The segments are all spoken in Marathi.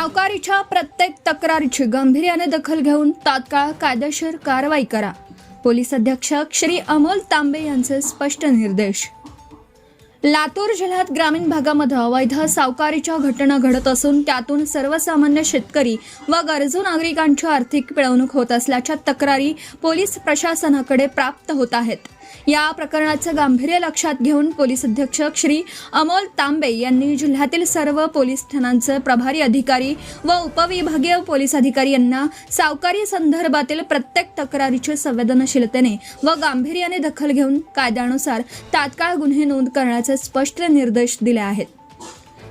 सावकारीच्या प्रत्येक तक्रारीची गांभीर्याने दखल घेऊन तात्काळ कायदेशीर कारवाई करा. पोलीस अधीक्षक श्री अमोल तांबे यांचे स्पष्ट निर्देश. लातूर जिल्ह्यात ग्रामीण भागामध्ये अवैध सावकारीच्या घटना घडत असून त्यातून सर्वसामान्य शेतकरी व गरजू नागरिकांची आर्थिक पिळवणूक होत असल्याच्या तक्रारी पोलीस प्रशासनाकडे प्राप्त होत आहेत. या प्रकरणाचे गांभीर्य लक्षात घेऊन पोलीस अधीक्षक श्री अमोल तांबे यांनी जिल्ह्यातील सर्व पोलीस ठाण्यांचे प्रभारी अधिकारी व उपविभागीय पोलीस अधिकारी यांना सावकारी संदर्भातील प्रत्येक तक्रारीची संवेदनशीलतेने व गांभीर्याने दखल घेऊन कायद्यानुसार तात्काळ गुन्हे नोंद करण्याचे स्पष्ट निर्देश दिले आहेत.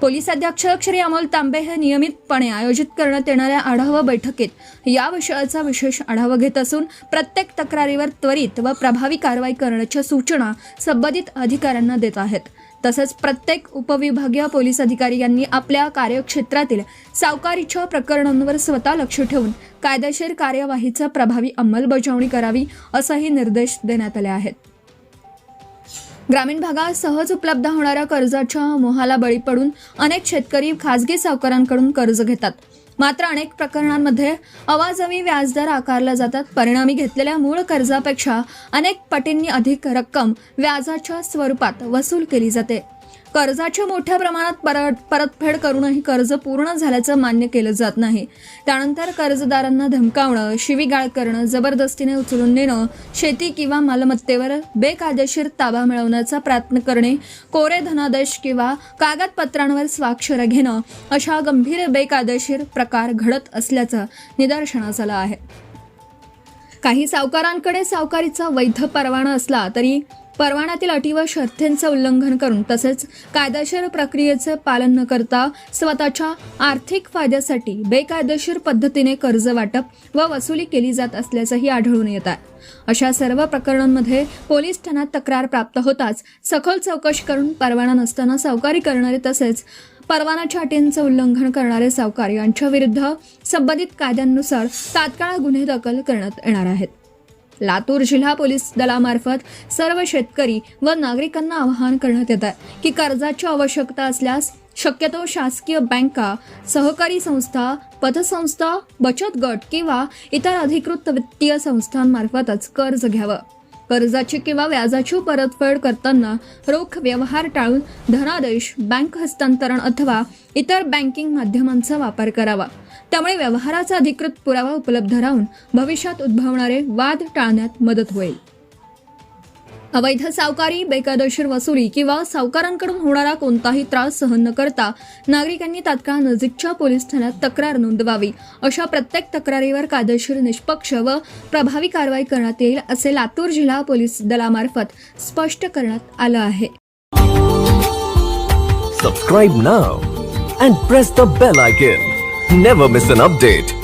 पोलीस अधीक्षक श्री अमोल तांबे हे नियमितपणे आयोजित करण्यात येणाऱ्या आढावा बैठकीत या विषयाचा विशेष आढावा घेत असून प्रत्येक तक्रारीवर त्वरित व प्रभावी कारवाई करण्याच्या सूचना संबंधित अधिकाऱ्यांना देत आहेत. तसेच प्रत्येक उपविभागीय पोलीस अधिकारी यांनी आपल्या कार्यक्षेत्रातील सावकारीच्या प्रकरणांवर स्वतः लक्ष ठेवून कायदेशीर कार्यवाहीचा प्रभावी अंमलबजावणी करावी असेही निर्देश देण्यात आले आहेत. ग्रामीण भागात सहज उपलब्ध होणाऱ्या कर्जाच्या मोहाला बळी पडून अनेक शेतकरी खासगी सावकारांकडून कर्ज घेतात. मात्र अनेक प्रकरणांमध्ये अवाजवी व्याजदर आकारला जातात. परिणामी घेतलेल्या मूळ कर्जापेक्षा अनेक पटींनी अधिक रक्कम व्याजाच्या स्वरूपात वसूल केली जाते. कर्जाची मोठ्या प्रमाणात परतफेड करूनही कर्ज पूर्ण झाल्याचं मान्य केलं जात नाही. त्यानंतर कर्जदारांना धमकावणं, शिवीगाळ करणं, जबरदस्तीने उचलून नेणं, शेती किंवा मालमत्तेवर बेकायदेशीर ताबा मिळवण्याचा प्रयत्न करणे, कोरे धनादेश किंवा कागदपत्रांवर स्वाक्षऱ्या घेणं अशा गंभीर बेकायदेशीर प्रकार घडत असल्याचं निदर्शनास आलं आहे. काही सावकारांकडे सावकारीचा वैध परवाना असला तरी परवान्यातील अटी व शर्तींचे उल्लंघन करून तसेच कायदेशीर प्रक्रियेचे पालन न करता स्वतःच्या आर्थिक फायद्यासाठी बेकायदेशीर पद्धतीने कर्ज वाटप व वसुली केली जात असल्याचंही आढळून येत आहे. अशा सर्व प्रकरणांमध्ये पोलीस ठाण्यात तक्रार प्राप्त होताच सखोल चौकशी करून परवाना नसताना सावकारी करणारे तसेच परवानाच्या अटींचे उल्लंघन करणारे सावकार यांच्या विरुद्ध संबंधित कायद्यानुसार तात्काळ गुन्हे दाखल करण्यात येणार आहेत. लातूर जिल्हा पोलीस दलामार्फत सर्व शेतकरी व नागरिकांना आवाहन करण्यात येत आहे की कर्जाची आवश्यकता असल्यास शक्यतो शासकीय बँका, सहकारी संस्था, पतसंस्था, बचत गट किंवा इतर अधिकृत वित्तीय संस्थांमार्फतच कर्ज घ्यावं. कर्जाची किंवा व्याजाची परतफेड करताना रोख व्यवहार टाळून धनादेश, बँक हस्तांतरण अथवा इतर बँकिंग माध्यमांचा वापर करावा. त्यामुळे व्यवहाराचा अधिकृत पुरावा उपलब्ध राहून भविष्यात उद्भवणारे वाद टाळण्यात मदत होईल. अवैध सावकारी, बेकायदेशीर वसुली किंवा सावकारांकडून होणारा कोणताही त्रास सहन न करता नागरिकांनी तात्काळ नजीकच्या पोलीस ठाण्यात तक्रार नोंदवावी. अशा प्रत्येक तक्रारीवर कायदेशीर, निष्पक्ष व प्रभावी कारवाई करण्यात येईल असे लातूर जिल्हा पोलीस दलामार्फत स्पष्ट करण्यात आलं आहे. Subscribe now and press the bell icon. Never miss an update.